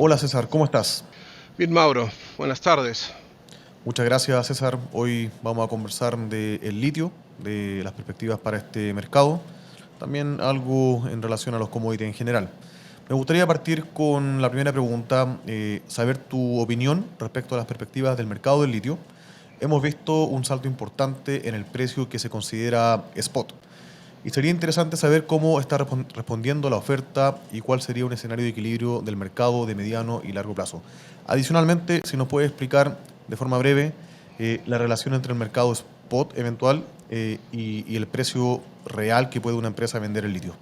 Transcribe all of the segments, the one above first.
Hola César, ¿cómo estás? Bien, Mauro, buenas tardes. Muchas gracias César. Hoy vamos a conversar del litio, de las perspectivas para este mercado, también algo en relación a los commodities en general. Me gustaría partir con la primera pregunta, saber tu opinión respecto a las perspectivas del mercado del litio. Hemos visto un salto importante en el precio que se considera spot. Y sería interesante saber cómo está respondiendo la oferta y cuál sería un escenario de equilibrio del mercado de mediano y largo plazo. Adicionalmente, si nos puede explicar de forma breve la relación entre el mercado spot eventual y el precio real que puede una empresa vender el litio.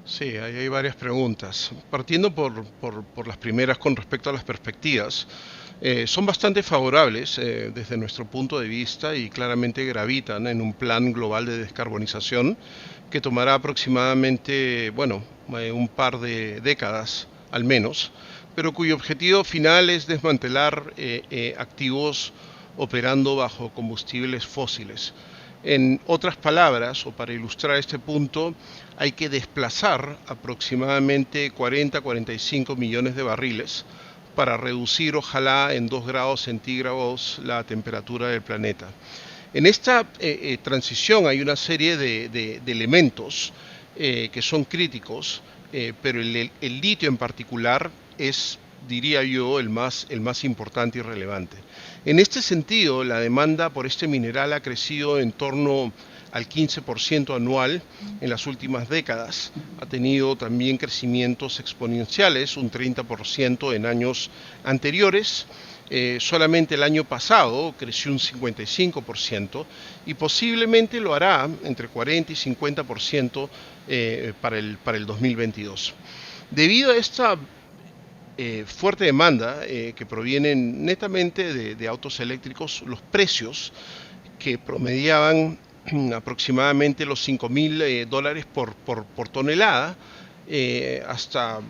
Sí, ahí hay varias preguntas. Partiendo por las primeras con respecto a las perspectivas, son bastante favorables desde nuestro punto de vista y claramente gravitan en un plan global de descarbonización que tomará aproximadamente, bueno, un par de décadas al menos, pero cuyo objetivo final es desmantelar activos operando bajo combustibles fósiles. En otras palabras, o para ilustrar este punto, hay que desplazar aproximadamente 40-45 millones de barriles para reducir, ojalá, en 2 grados centígrados la temperatura del planeta. En esta transición hay una serie de elementos que son críticos, pero el litio en particular es, diría yo, el más importante y relevante. En este sentido, la demanda por este mineral ha crecido en torno al 15% anual en las últimas décadas. Ha tenido también crecimientos exponenciales, un 30% en años anteriores. Solamente el año pasado creció un 55% y posiblemente lo hará entre 40 y 50% para el 2022. Debido a esta fuerte demanda que proviene netamente de autos eléctricos, los precios que promediaban aproximadamente los $5,000 por tonelada hasta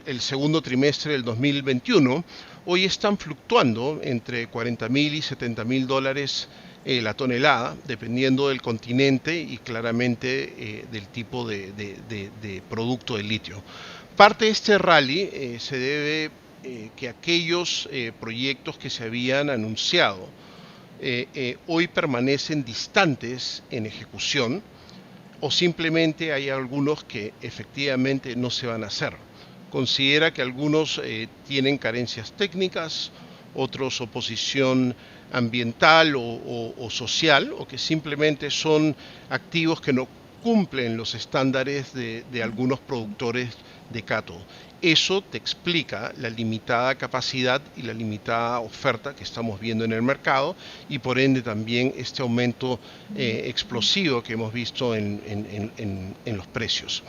el segundo trimestre del 2021, hoy están fluctuando entre 40,000 y 70,000 dólares la tonelada, dependiendo del continente y claramente del tipo de producto de litio. Parte de este rally se debe que aquellos proyectos que se habían anunciado hoy permanecen distantes en ejecución o simplemente hay algunos que efectivamente no se van a hacer. Considera que algunos tienen carencias técnicas, otros oposición ambiental o social, o que simplemente son activos que no cumplen los estándares de algunos productores de cátodo. Eso te explica la limitada capacidad y la limitada oferta que estamos viendo en el mercado y por ende también este aumento explosivo que hemos visto en los precios.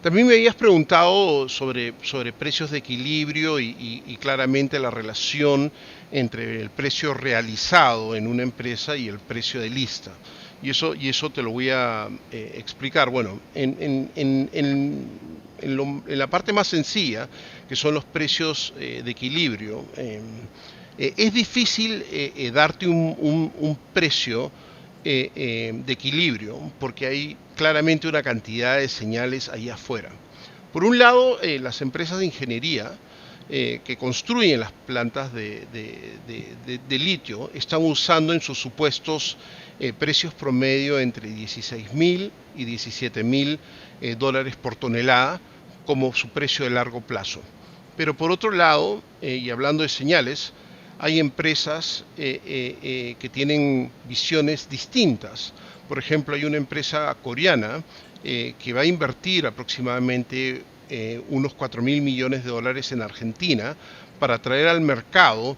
También me habías preguntado sobre precios de equilibrio y claramente la relación entre el precio realizado en una empresa y el precio de lista. Y eso te lo voy a explicar. Bueno, en la parte más sencilla, que son los precios de equilibrio, es difícil darte un precio de equilibrio porque hay claramente una cantidad de señales allá afuera. Por un lado, las empresas de ingeniería que construyen las plantas de litio están usando en sus supuestos precios promedio entre 16,000 y 17,000 dólares por tonelada como su precio de largo plazo. Pero por otro lado, y hablando de señales, hay empresas que tienen visiones distintas. Por ejemplo, hay una empresa coreana que va a invertir aproximadamente unos 4,000 millones de dólares en Argentina para traer al mercado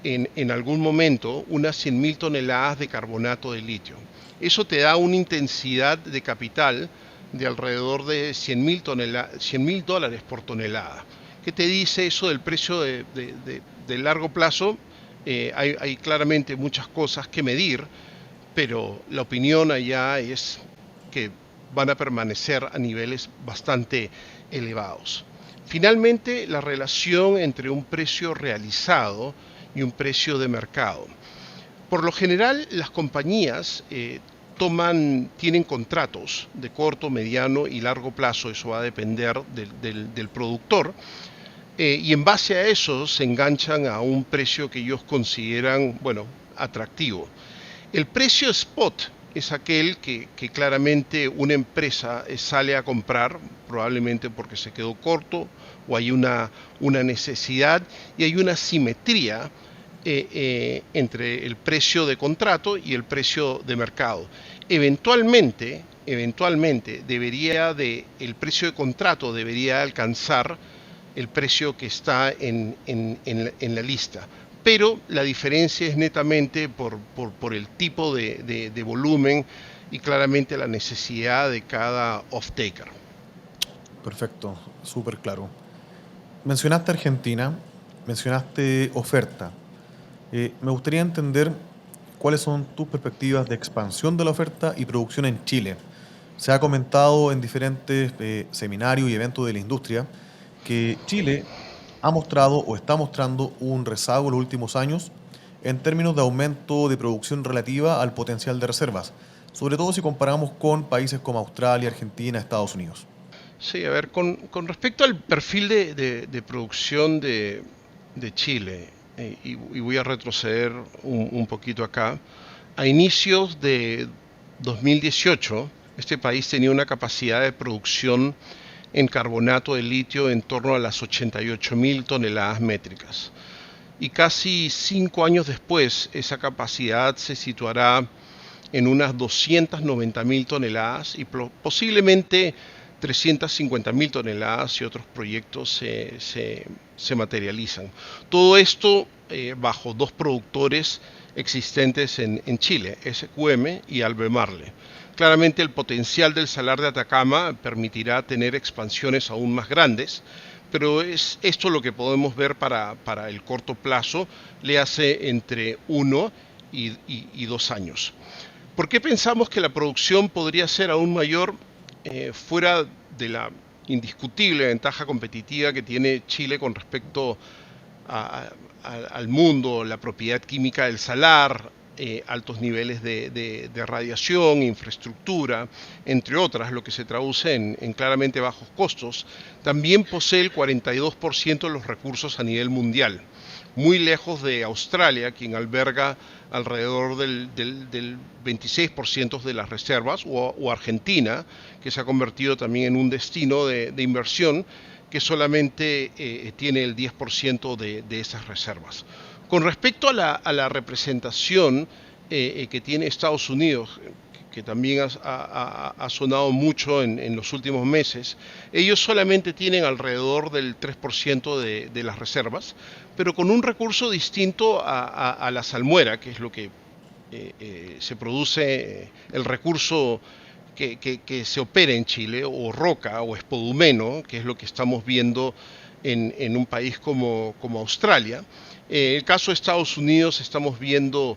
en algún momento unas 100,000 toneladas de carbonato de litio. Eso te da una intensidad de capital de alrededor de 100,000 dólares por tonelada. ¿Qué te dice eso del precio de largo plazo? Hay claramente muchas cosas que medir, pero la opinión allá es que van a permanecer a niveles bastante elevados. Finalmente, la relación entre un precio realizado y un precio de mercado. Por lo general, las compañías tienen contratos de corto, mediano y largo plazo, eso va a depender del productor, y en base a eso se enganchan a un precio que ellos consideran, bueno, atractivo. El precio spot es aquel que claramente una empresa sale a comprar, probablemente porque se quedó corto o hay una necesidad y hay una simetría entre el precio de contrato y el precio de mercado. Eventualmente el precio de contrato debería alcanzar el precio que está en la lista. Pero la diferencia es netamente por el tipo de volumen y claramente la necesidad de cada off-taker. Perfecto, súper claro. Mencionaste Argentina, mencionaste oferta. Me gustaría entender cuáles son tus perspectivas de expansión de la oferta y producción en Chile. Se ha comentado en diferentes seminarios y eventos de la industria que Chile ha mostrado o está mostrando un rezago en los últimos años en términos de aumento de producción relativa al potencial de reservas, sobre todo si comparamos con países como Australia, Argentina, Estados Unidos. Sí, a ver, con respecto al perfil de producción de Chile, y voy a retroceder un poquito acá, a inicios de 2018, este país tenía una capacidad de producción en carbonato de litio en torno a las 88.000 toneladas métricas. Y casi 5 años después, esa capacidad se situará en unas 290.000 toneladas y posiblemente 350.000 toneladas si otros proyectos se materializan. Todo esto bajo dos productores existentes en Chile, SQM y Albemarle. Claramente el potencial del Salar de Atacama permitirá tener expansiones aún más grandes, pero es esto lo que podemos ver para el corto plazo, le hace entre 1 y 2 años. ¿Por qué pensamos que la producción podría ser aún mayor fuera de la indiscutible ventaja competitiva que tiene Chile con respecto al mundo, la propiedad química del salar, altos niveles de radiación, infraestructura, entre otras, lo que se traduce en claramente bajos costos? También posee el 42% de los recursos a nivel mundial, muy lejos de Australia, quien alberga alrededor del 26% de las reservas, o Argentina, que se ha convertido también en un destino de inversión que solamente tiene el 10% de esas reservas. Con respecto a la representación que tiene Estados Unidos, que también ha sonado mucho en los últimos meses, ellos solamente tienen alrededor del 3% de las reservas, pero con un recurso distinto a la salmuera, que es lo que se produce, el recurso que se opera en Chile, o roca o espodumeno, que es lo que estamos viendo en un país como Australia. En el caso de Estados Unidos estamos viendo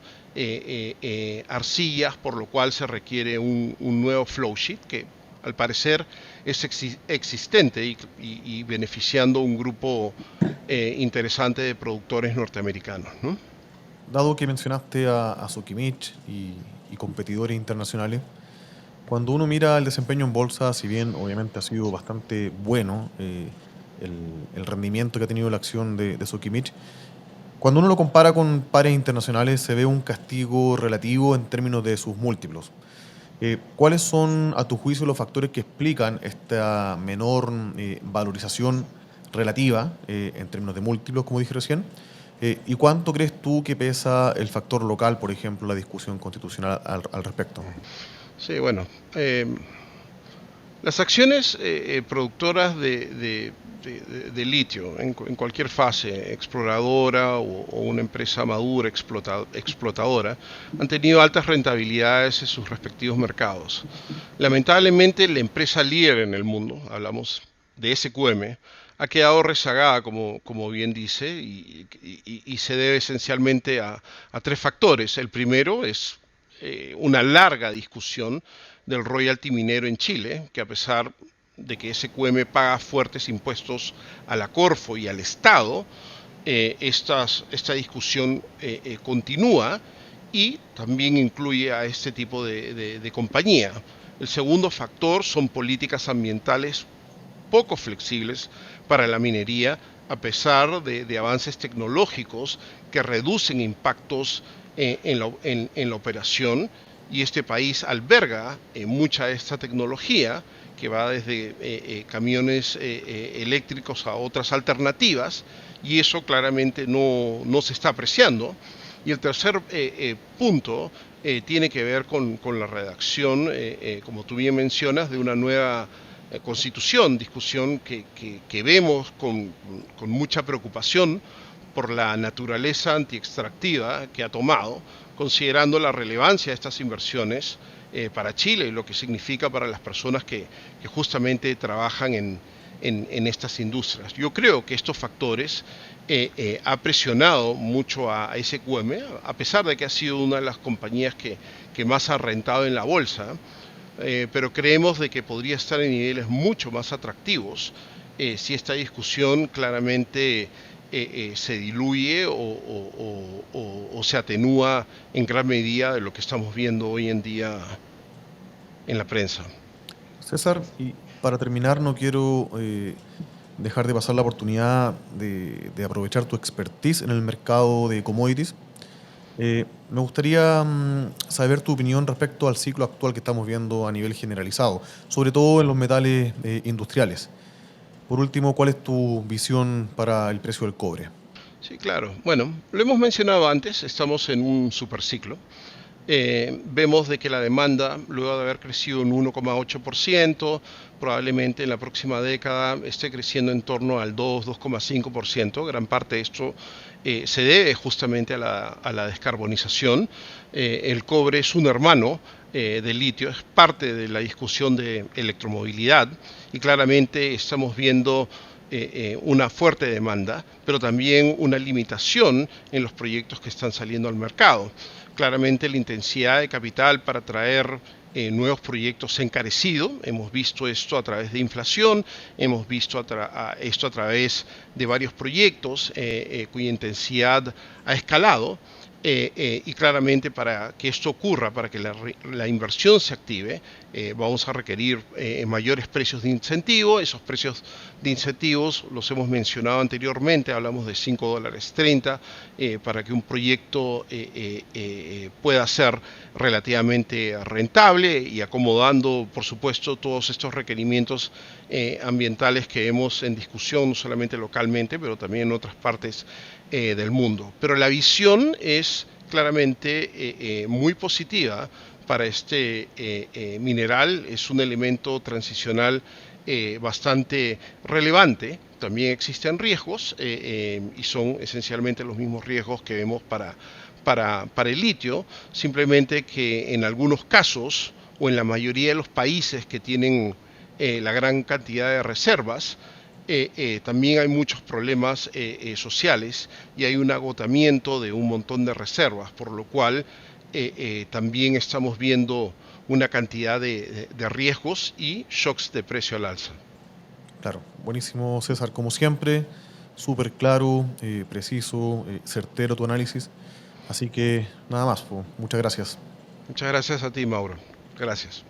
arcillas, por lo cual se requiere un nuevo flow sheet que al parecer es existente y beneficiando un grupo interesante de productores norteamericanos, ¿no? Dado que mencionaste a Sokimich y competidores internacionales, cuando uno mira el desempeño en bolsa, si bien obviamente ha sido bastante bueno el rendimiento que ha tenido la acción de Sokimich, cuando uno lo compara con pares internacionales se ve un castigo relativo en términos de sus múltiplos. ¿Cuáles son, a tu juicio, los factores que explican esta menor valorización relativa en términos de múltiplos, como dije recién? ¿Y cuánto crees tú que pesa el factor local, por ejemplo, la discusión constitucional al respecto? Sí, bueno, las acciones productoras de litio en cualquier fase, exploradora o una empresa madura, explotadora, han tenido altas rentabilidades en sus respectivos mercados. Lamentablemente, la empresa líder en el mundo, hablamos de SQM, ha quedado rezagada, como bien dice, y se debe esencialmente a tres factores. El primero es una larga discusión del royalty minero en Chile, que a pesar de que SQM paga fuertes impuestos a la Corfo y al Estado, esta discusión continúa y también incluye a este tipo de compañía. El segundo factor son políticas ambientales poco flexibles para la minería, a pesar de avances tecnológicos que reducen impactos en la operación, y este país alberga mucha de esta tecnología que va desde camiones eléctricos a otras alternativas, y eso claramente no se está apreciando. Y el tercer punto tiene que ver con la redacción, como tú bien mencionas, de una nueva constitución, discusión que vemos con mucha preocupación por la naturaleza antiextractiva que ha tomado, considerando la relevancia de estas inversiones para Chile y lo que significa para las personas que justamente trabajan en estas industrias. Yo creo que estos factores ha presionado mucho a SQM, a pesar de que ha sido una de las compañías que más ha rentado en la bolsa, pero creemos de que podría estar en niveles mucho más atractivos si esta discusión claramente se diluye o se atenúa en gran medida de lo que estamos viendo hoy en día en la prensa. César, y para terminar, no quiero dejar de pasar la oportunidad de aprovechar tu expertise en el mercado de commodities. Me gustaría saber tu opinión respecto al ciclo actual que estamos viendo a nivel generalizado, sobre todo en los metales industriales. Por último, ¿cuál es tu visión para el precio del cobre? Sí, claro. Bueno, lo hemos mencionado antes, estamos en un superciclo. Vemos de que la demanda, luego de haber crecido un 1,8%, probablemente en la próxima década esté creciendo en torno al 2,5%. Gran parte de esto se debe justamente a la descarbonización. El cobre es un hermano del litio, es parte de la discusión de electromovilidad, y claramente estamos viendo una fuerte demanda, pero también una limitación en los proyectos que están saliendo al mercado. Claramente la intensidad de capital para traer nuevos proyectos se ha encarecido. Hemos visto esto a través de inflación, hemos visto esto a través de varios proyectos cuya intensidad ha escalado. Y claramente para que esto ocurra, para que la inversión se active, vamos a requerir mayores precios de incentivo. Esos precios de incentivos los hemos mencionado anteriormente, hablamos de $5.30 para que un proyecto pueda ser relativamente rentable y acomodando, por supuesto, todos estos requerimientos ambientales que vemos en discusión, no solamente localmente, pero también en otras partes del mundo. Pero la visión es claramente muy positiva para este mineral. Es un elemento transicional bastante relevante. También existen riesgos y son esencialmente los mismos riesgos que vemos para el litio, simplemente que en algunos casos o en la mayoría de los países que tienen la gran cantidad de reservas, también hay muchos problemas sociales y hay un agotamiento de un montón de reservas, por lo cual también estamos viendo una cantidad de riesgos y shocks de precio al alza. Claro, buenísimo César, como siempre, súper claro, preciso, certero tu análisis. Así que nada más, po. Muchas gracias. Muchas gracias a ti, Mauro. Gracias.